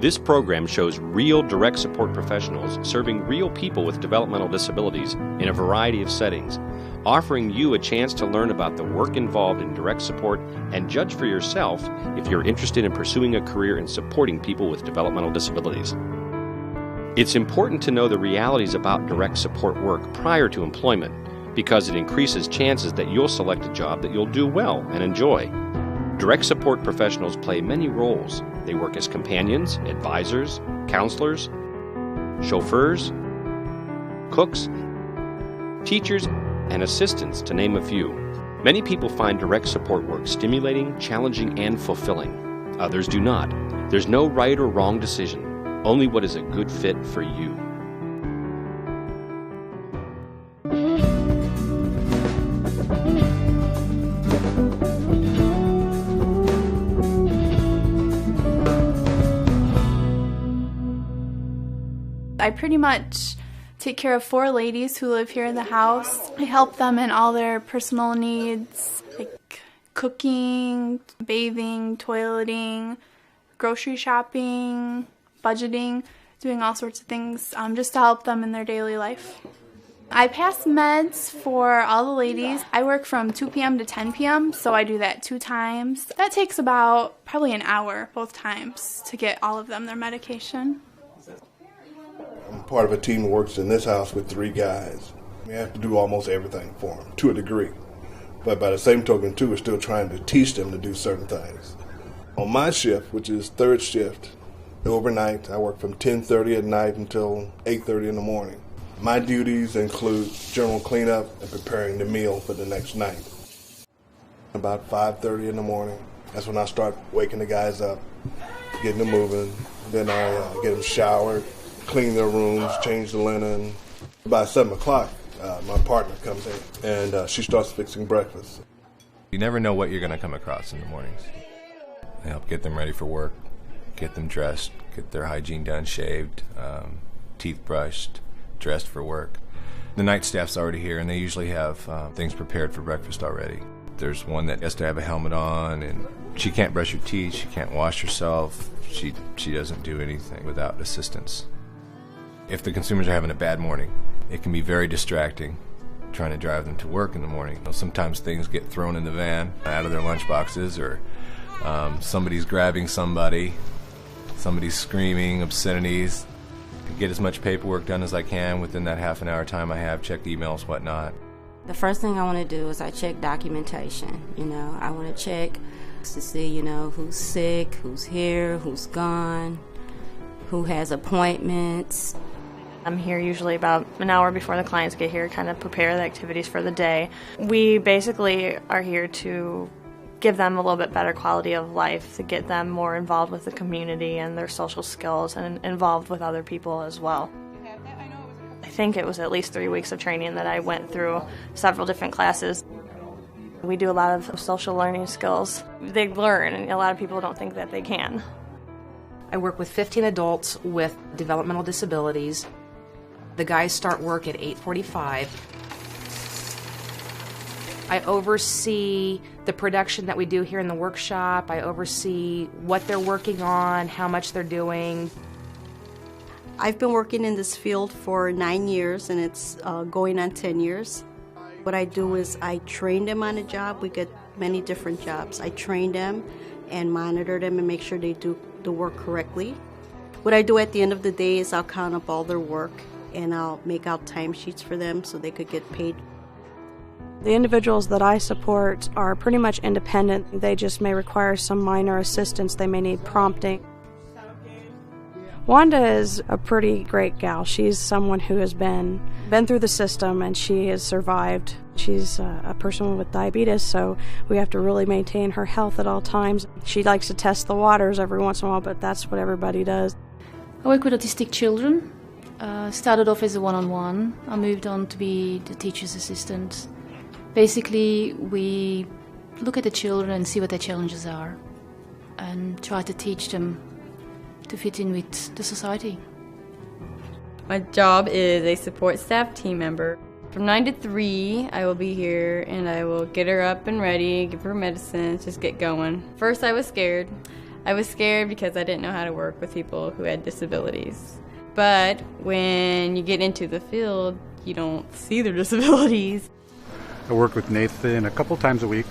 This program shows real direct support professionals serving real people with developmental disabilities in a variety of settings, offering you a chance to learn about the work involved in direct support and judge for yourself if you're interested in pursuing a career in supporting people with developmental disabilities. It's important to know the realities about direct support work prior to employment because it increases chances that you'll select a job that you'll do well and enjoy. Direct support professionals play many roles. They work as companions, advisors, counselors, chauffeurs, cooks, teachers, and assistants, to name a few. Many people find direct support work stimulating, challenging, and fulfilling. Others do not. There's no right or wrong decision, only what is a good fit for you. I pretty much take care of 4 ladies who live here in the house. I help them in all their personal needs, like cooking, bathing, toileting, grocery shopping, budgeting, doing all sorts of things just to help them in their daily life. I pass meds for all the ladies. I work from 2 p.m. to 10 p.m., so I do that 2 times. That takes about probably an hour both times to get all of them their medication. I'm part of a team that works in this house with 3 guys. We have to do almost everything for them, to a degree. But by the same token, too, we're still trying to teach them to do certain things. On my shift, which is 3rd shift, overnight, I work from 10:30 at night until 8:30 in the morning. My duties include general cleanup and preparing the meal for the next night. About 5:30 in the morning, that's when I start waking the guys up, getting them moving. Then I get them showered, clean their rooms, change the linen. By 7 o'clock, my partner comes in, and she starts fixing breakfast. You never know what you're going to come across in the mornings. I help get them ready for work, get them dressed, get their hygiene done, shaved, teeth brushed, dressed for work. The night staff's already here, and they usually have things prepared for breakfast already. There's one that has to have a helmet on, and she can't brush her teeth, she can't wash herself, she doesn't do anything without assistance. If the consumers are having a bad morning, it can be very distracting trying to drive them to work in the morning. Sometimes things get thrown in the van out of their lunch boxes, or somebody's grabbing somebody's screaming obscenities. I get as much paperwork done as I can within that half an hour time I have, check emails, whatnot. The first thing I want to do is I check documentation. I want to check to see, who's sick, who's here, who's gone, who has appointments. I'm here usually about an hour before the clients get here, kind of prepare the activities for the day. We basically are here to give them a little bit better quality of life, to get them more involved with the community and their social skills and involved with other people as well. I think it was at least 3 weeks of training that I went through several different classes. We do a lot of social learning skills. They learn, and a lot of people don't think that they can. I work with 15 adults with developmental disabilities. The guys start work at 8:45. I oversee the production that we do here in the workshop. I oversee what they're working on, how much they're doing. I've been working in this field for 9 years, and it's going on 10 years. What I do is I train them on a job. We get many different jobs. I train them and monitor them and make sure they do the work correctly. What I do at the end of the day is I'll count up all their work, and I'll make out timesheets for them so they could get paid. The individuals that I support are pretty much independent. They just may require some minor assistance. They may need prompting. Wanda is a pretty great gal. She's someone who has been through the system, and she has survived. She's a person with diabetes, so we have to really maintain her health at all times. She likes to test the waters every once in a while, but that's what everybody does. I work with autistic children. Started off as a one-on-one. I moved on to be the teacher's assistant. Basically, we look at the children and see what their challenges are and try to teach them to fit in with the society. My job is a support staff team member. From 9 to 3, I will be here and I will get her up and ready, give her medicine, just get going. First I was scared. I was scared because I didn't know how to work with people who had disabilities. But when you get into the field, you don't see their disabilities. I work with Nathan a couple times a week.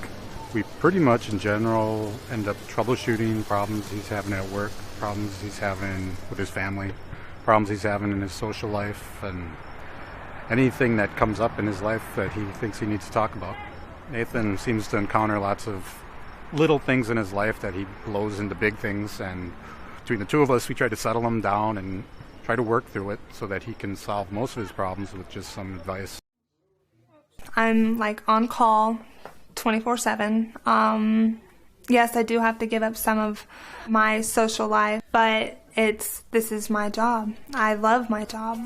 We pretty much, in general, end up troubleshooting problems he's having at work, problems he's having with his family, problems he's having in his social life, and anything that comes up in his life that he thinks he needs to talk about. Nathan seems to encounter lots of little things in his life that he blows into big things, and between the two of us, we try to settle them down and try to work through it so that he can solve most of his problems with just some advice. I'm on call 24/7. Yes, I do have to give up some of my social life, but this is my job. I love my job.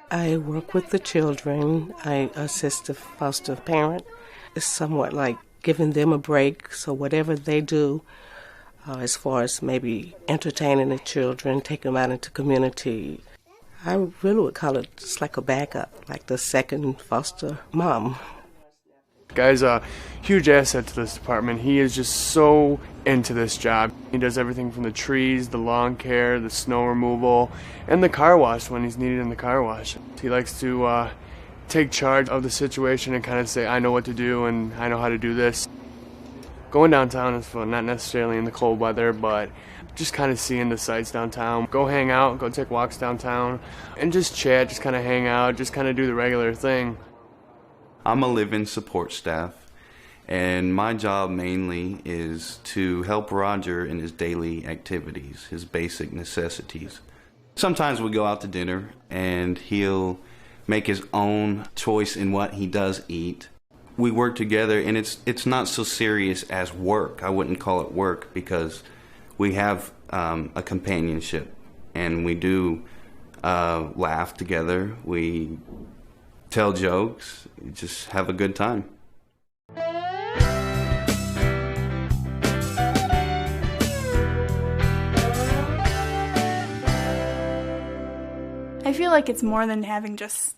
I work with the children. I assist the foster parent. It's somewhat like giving them a break, so whatever they do, as far as maybe entertaining the children, taking them out into community, I really would call it just like a backup, like the second foster mom. Guy's a huge asset to this department. He is just so into this job. He does everything from the trees, the lawn care, the snow removal, and the car wash when he's needed in the car wash. He likes to take charge of the situation and kind of say, I know what to do and I know how to do this. Going downtown is fun, not necessarily in the cold weather, but just kind of seeing the sights downtown. Go hang out, go take walks downtown, and just chat, just kind of hang out, just kind of do the regular thing. I'm a live-in support staff, and my job mainly is to help Roger in his daily activities, his basic necessities. Sometimes we go out to dinner, and he'll make his own choice in what he does eat. We work together, and it's not so serious as work. I wouldn't call it work because we have a companionship, and we do laugh together. We tell jokes, just have a good time. I feel like it's more than having just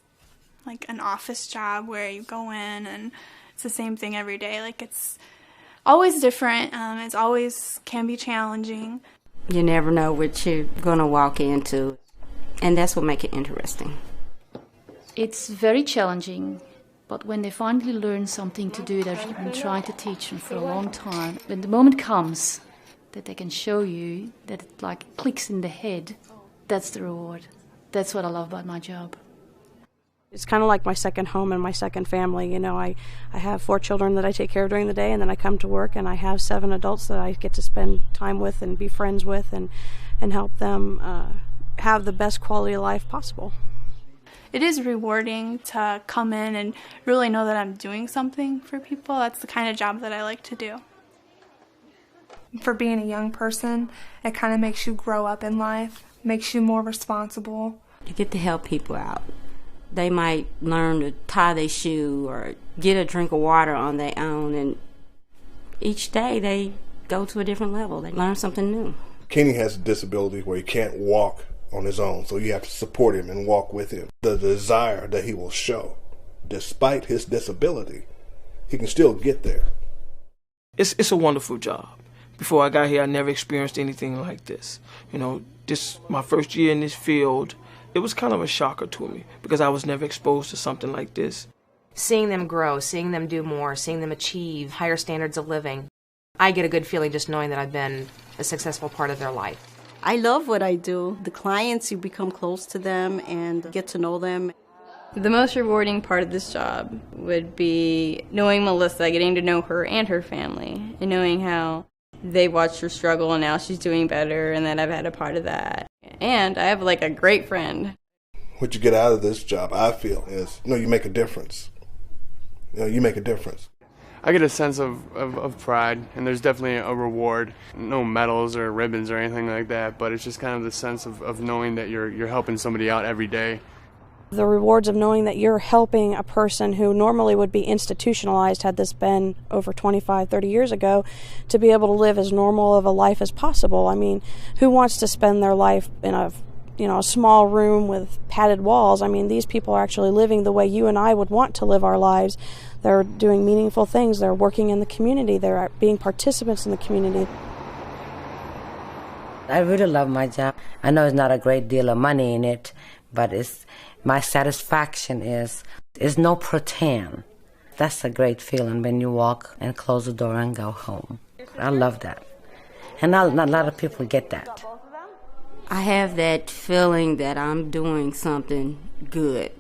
an office job where you go in and it's the same thing every day. It's always different. It's always can be challenging. You never know what you're going to walk into, and that's what makes it interesting. It's very challenging, but when they finally learn something to do that you've been trying to teach them for a long time, when the moment comes that they can show you that it clicks in the head, that's the reward. That's what I love about my job. It's kind of like my second home and my second family. I have 4 children that I take care of during the day, and then I come to work and I have 7 adults that I get to spend time with and be friends with and help them have the best quality of life possible. It is rewarding to come in and really know that I'm doing something for people. That's the kind of job that I like to do. For being a young person, it kind of makes you grow up in life, makes you more responsible. You get to help people out. They might learn to tie their shoe or get a drink of water on their own, and each day they go to a different level. They learn something new. Kenny has a disability where he can't walk on his own, so you have to support him and walk with him. The desire that he will show, despite his disability, he can still get there. It's a wonderful job. Before I got here, I never experienced anything like this. This my first year in this field. It was kind of a shocker to me because I was never exposed to something like this. Seeing them grow, seeing them do more, seeing them achieve higher standards of living, I get a good feeling just knowing that I've been a successful part of their life. I love what I do. The clients, you become close to them and get to know them. The most rewarding part of this job would be knowing Melissa, getting to know her and her family, and knowing how they watched her struggle and now she's doing better, and that I've had a part of that. And I have a great friend. What you get out of this job, I feel, is you make a difference. You make a difference. I get a sense of pride, and there's definitely a reward. No medals or ribbons or anything like that, but it's just kind of the sense of knowing that you're helping somebody out every day. The rewards of knowing that you're helping a person who normally would be institutionalized had this been over 25, 30 years ago, to be able to live as normal of a life as possible. I mean, who wants to spend their life in a small room with padded walls? I mean, these people are actually living the way you and I would want to live our lives. They're doing meaningful things. They're working in the community. They're being participants in the community. I really love my job. I know it's not a great deal of money in it, but my satisfaction is no pretend. That's a great feeling when you walk and close the door and go home. I love that. And not a lot of people get that. I have that feeling that I'm doing something good.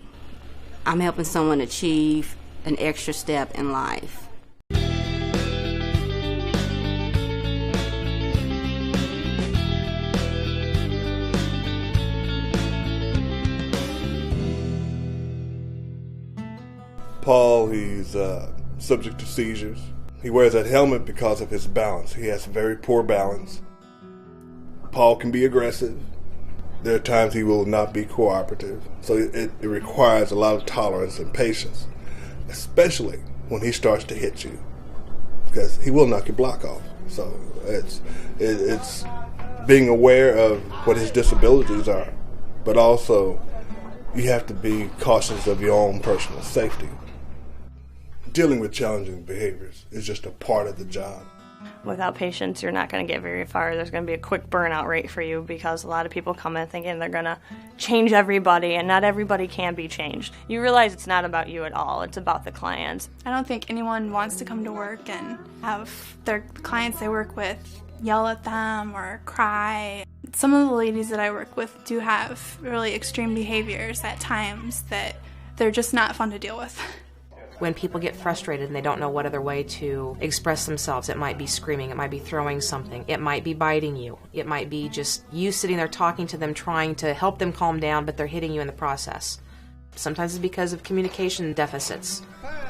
I'm helping someone achieve an extra step in life. Paul, he's subject to seizures. He wears that helmet because of his balance. He has very poor balance. Paul can be aggressive. There are times he will not be cooperative. So it requires a lot of tolerance and patience, especially when he starts to hit you, because he will knock your block off. So it's being aware of what his disabilities are, but also you have to be cautious of your own personal safety. Dealing with challenging behaviors is just a part of the job. Without patience, you're not going to get very far. There's going to be a quick burnout rate for you because a lot of people come in thinking they're going to change everybody, and not everybody can be changed. You realize it's not about you at all. It's about the clients. I don't think anyone wants to come to work and have their clients they work with yell at them or cry. Some of the ladies that I work with do have really extreme behaviors at times that they're just not fun to deal with. When people get frustrated and they don't know what other way to express themselves, it might be screaming, it might be throwing something, it might be biting you, it might be just you sitting there talking to them, trying to help them calm down, but they're hitting you in the process. Sometimes it's because of communication deficits.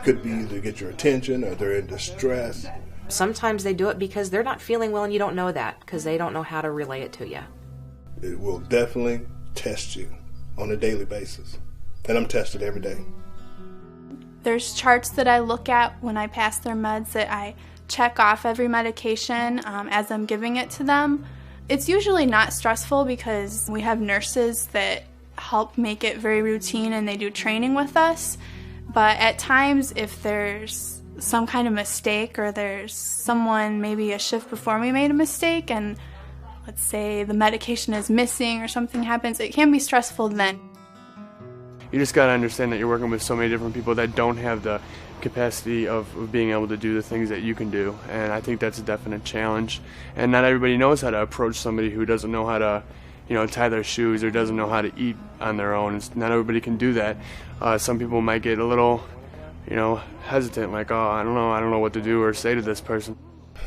Could be to get your attention, or they're in distress. Sometimes they do it because they're not feeling well and you don't know that, because they don't know how to relay it to you. It will definitely test you on a daily basis, and I'm tested every day. There's charts that I look at when I pass their meds that I check off every medication as I'm giving it to them. It's usually not stressful because we have nurses that help make it very routine and they do training with us. But at times, if there's some kind of mistake or there's someone, maybe a shift before me made a mistake, and let's say the medication is missing or something happens, it can be stressful then. You just got to understand that you're working with so many different people that don't have the capacity of being able to do the things that you can do, and I think that's a definite challenge. And not everybody knows how to approach somebody who doesn't know how to, tie their shoes or doesn't know how to eat on their own. Not everybody can do that. Some people might get a little, hesitant, like, oh, I don't know what to do or say to this person.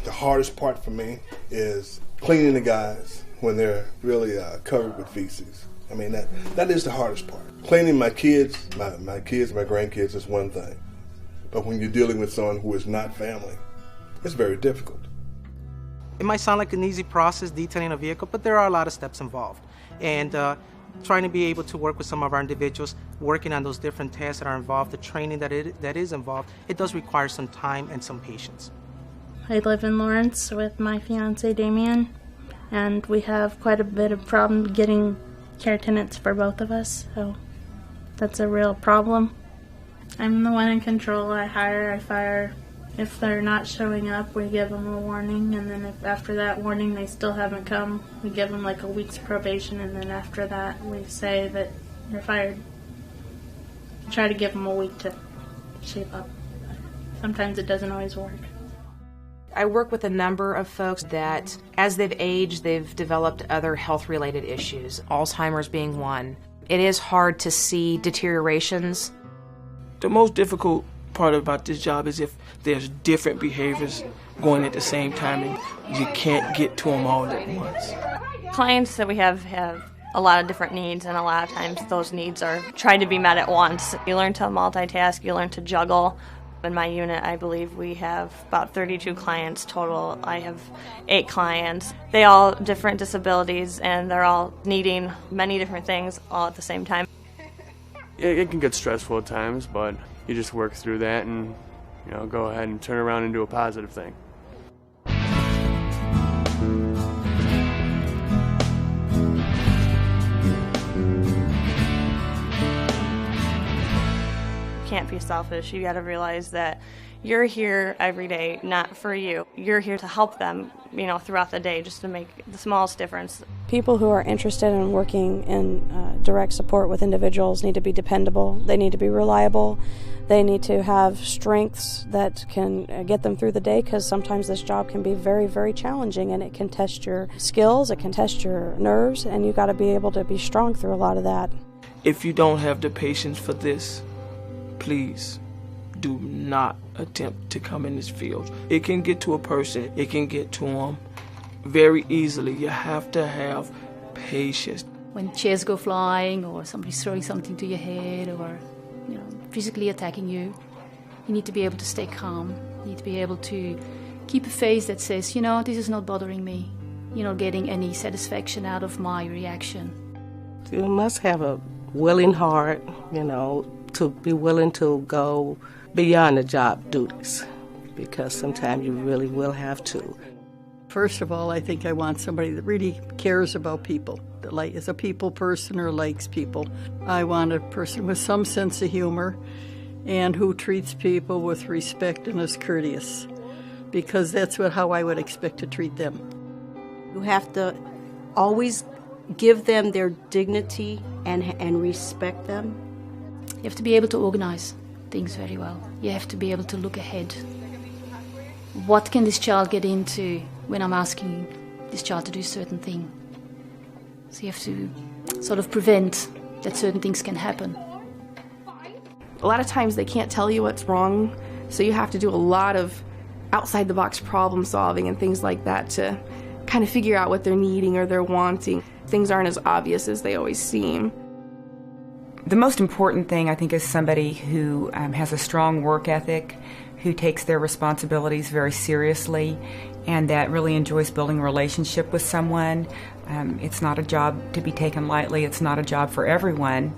The hardest part for me is cleaning the guys when they're really covered with feces. I mean, that is the hardest part. Cleaning my kids, my grandkids is one thing. But when you're dealing with someone who is not family, it's very difficult. It might sound like an easy process, detailing a vehicle, but there are a lot of steps involved. And trying to be able to work with some of our individuals, working on those different tasks that are involved, the training that is involved, it does require some time and some patience. I live in Lawrence with my fiance, Damien, and we have quite a bit of problem getting care tenants for both of us, so that's a real problem. I'm the one in control. I hire, I fire. If they're not showing up, we give them a warning, and then if after that warning they still haven't come, we give them like a week's probation, and then after that we say that you're fired. Try to give them a week to shape up. Sometimes it doesn't always work. I work with a number of folks that, as they've aged, they've developed other health-related issues, Alzheimer's being one. It is hard to see deteriorations. The most difficult part about this job is if there's different behaviors going at the same time and you can't get to them all at once. Clients that we have a lot of different needs, and a lot of times those needs are trying to be met at once. You learn to multitask, you learn to juggle. In my unit, I believe we have about 32 clients total. I have 8 clients. They all different disabilities, and they're all needing many different things all at the same time. It can get stressful at times, but you just work through that and go ahead and turn around and do a positive thing. can't be selfish. You got to realize that you're here every day, not for you. You're here to help them, throughout the day, just to make the smallest difference. People who are interested in working in direct support with individuals need to be dependable. They need to be reliable. They need to have strengths that can get them through the day, because sometimes this job can be very, very challenging, and it can test your skills, it can test your nerves, and you've got to be able to be strong through a lot of that. If you don't have the patience for this, please do not attempt to come in this field. It can get to a person, it can get to them very easily. You have to have patience. When chairs go flying, or somebody's throwing something to your head, or physically attacking you, you need to be able to stay calm. You need to be able to keep a face that says, this is not bothering me. You're not getting any satisfaction out of my reaction. You must have a willing heart, to be willing to go beyond the job duties, because sometimes you really will have to. First of all, I think I want somebody that really cares about people, that is a people person or likes people. I want a person with some sense of humor and who treats people with respect and is courteous, because that's how I would expect to treat them. You have to always give them their dignity and respect them. You have to be able to organize things very well. You have to be able to look ahead. What can this child get into when I'm asking this child to do a certain thing? So you have to sort of prevent that certain things can happen. A lot of times they can't tell you what's wrong, so you have to do a lot of outside-the-box problem solving and things like that to kind of figure out what they're needing or they're wanting. Things aren't as obvious as they always seem. The most important thing, I think, is somebody who has a strong work ethic, who takes their responsibilities very seriously, and that really enjoys building a relationship with someone. It's not a job to be taken lightly. It's not a job for everyone.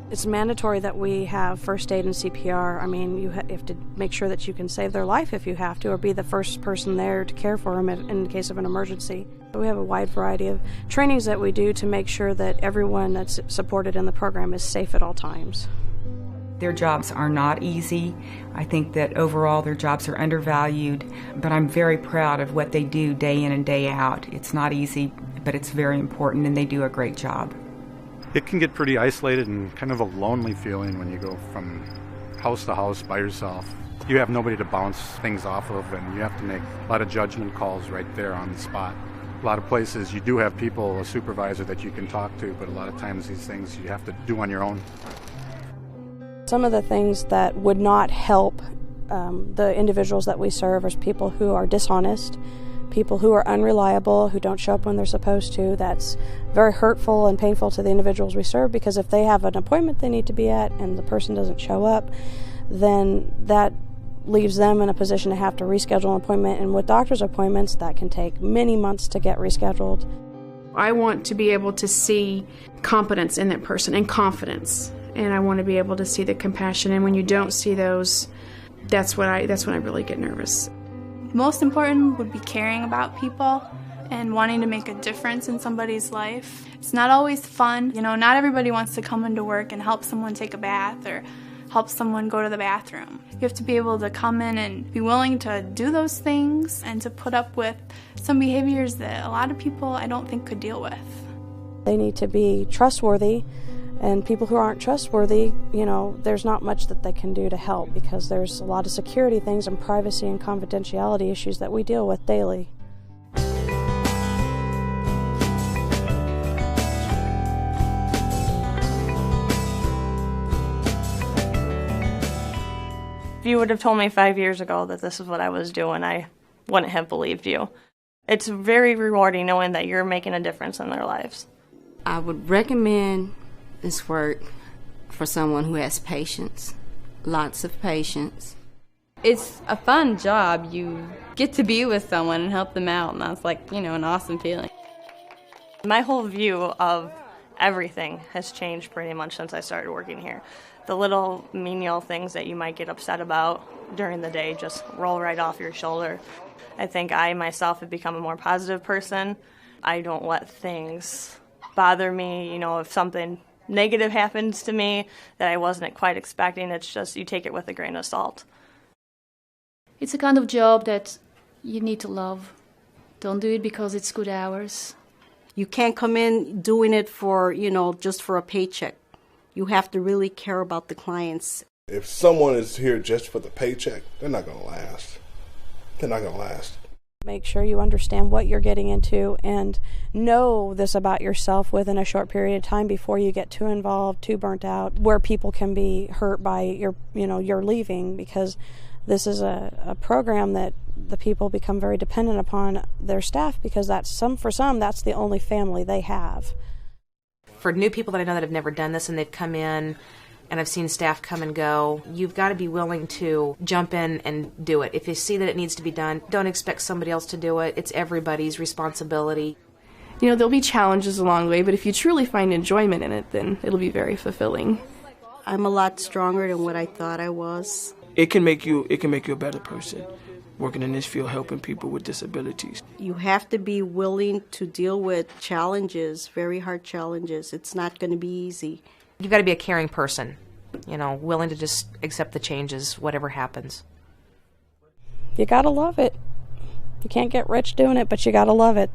It's mandatory that we have first aid and CPR. I mean, you have to make sure that you can save their life if you have to, or be the first person there to care for them in case of an emergency. We have a wide variety of trainings that we do to make sure that everyone that's supported in the program is safe at all times. Their jobs are not easy. I think that overall their jobs are undervalued, but I'm very proud of what they do day in and day out. It's not easy, but it's very important, and they do a great job. It can get pretty isolated and kind of a lonely feeling when you go from house to house by yourself. You have nobody to bounce things off of, and you have to make a lot of judgment calls right there on the spot. A lot of places you do have people, a supervisor that you can talk to, but a lot of times these things you have to do on your own. Some of the things that would not help the individuals that we serve are people who are dishonest, people who are unreliable, who don't show up when they're supposed to. That's very hurtful and painful to the individuals we serve, because if they have an appointment they need to be at and the person doesn't show up, then that leaves them in a position to have to reschedule an appointment, and with doctor's appointments that can take many months to get rescheduled. I want to be able to see competence in that person and confidence, and I want to be able to see the compassion, and when you don't see those, that's when I really get nervous. Most important would be caring about people and wanting to make a difference in somebody's life. It's not always fun. Not everybody wants to come into work and help someone take a bath or help someone go to the bathroom. You have to be able to come in and be willing to do those things and to put up with some behaviors that a lot of people I don't think could deal with. They need to be trustworthy, and people who aren't trustworthy, there's not much that they can do to help, because there's a lot of security things and privacy and confidentiality issues that we deal with daily. If you would have told me 5 years ago that this is what I was doing, I wouldn't have believed you. It's very rewarding knowing that you're making a difference in their lives. I would recommend this work for someone who has patience, lots of patience. It's a fun job. You get to be with someone and help them out, and that's an awesome feeling. My whole view of everything has changed pretty much since I started working here. The little menial things that you might get upset about during the day just roll right off your shoulder. I think I myself have become a more positive person. I don't let things bother me. If something negative happens to me that I wasn't quite expecting. It's just you take it with a grain of salt. It's a kind of job that you need to love. Don't do it because it's good hours. You can't come in doing it for, just for a paycheck. You have to really care about the clients. If someone is here just for the paycheck, they're not going to last. They're not going to last. Make sure you understand what you're getting into and know this about yourself within a short period of time before you get too involved, too burnt out, where people can be hurt by your leaving, because this is a program that the people become very dependent upon their staff, because for some that's the only family they have. For new people that I know that have never done this and they've come in and I've seen staff come and go, you've got to be willing to jump in and do it. If you see that it needs to be done, don't expect somebody else to do it. It's everybody's responsibility. There'll be challenges along the way, but if you truly find enjoyment in it, then it'll be very fulfilling. I'm a lot stronger than what I thought I was. It can make you a better person, working in this field, helping people with disabilities. You have to be willing to deal with challenges, very hard challenges. It's not going to be easy. You've got to be a caring person, willing to just accept the changes, whatever happens. You got to love it. You can't get rich doing it, but you got to love it.